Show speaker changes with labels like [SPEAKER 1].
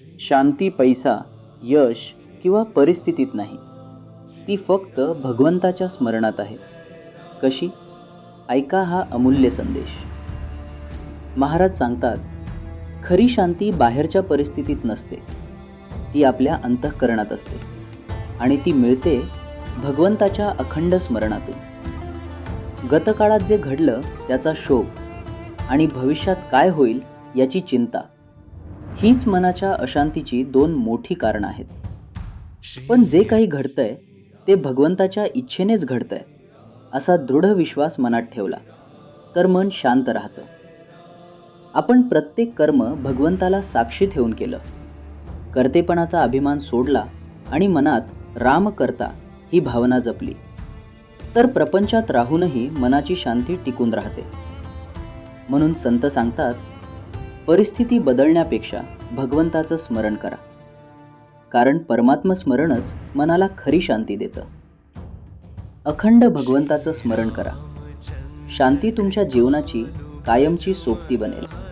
[SPEAKER 1] शांती पैसा, यश किंवा परिस्थितीत नाही. ती फक्त भगवंताच्या स्मरणात आहे. कशी? ऐका हा अमूल्य संदेश. महाराज सांगतात, खरी शांती बाहेरच्या परिस्थितीत नसते. ती आपल्या अंतःकरणात असते आणि ती मिळते भगवंताच्या अखंड स्मरणातून. गतकाळात जे घडलं त्याचा शोक आणि भविष्यात काय होईल याची चिंता, हीच मनाच्या अशांतीची दोन मोठी कारणं आहेत. पण जे काही घडतंय ते भगवंताच्या इच्छेनेच घडतंय असा दृढ विश्वास मनात ठेवला तर मन शांत राहतं. आपण प्रत्येक कर्म भगवंताला साक्षी ठेवून केलं, कर्तेपणाचा अभिमान सोडला आणि मनात राम करता ही भावना जपली, तर प्रपंचात राहूनही मनाची शांती टिकून राहते. म्हणून संत सांगतात, परिस्थिती बदलण्यापेक्षा भगवंताचं स्मरण करा, कारण परमात्म स्मरणच मनाला खरी शांती देतं. अखंड भगवंताचं स्मरण करा. शांती तुमच्या जीवनाची कायमची सोबती बनेल.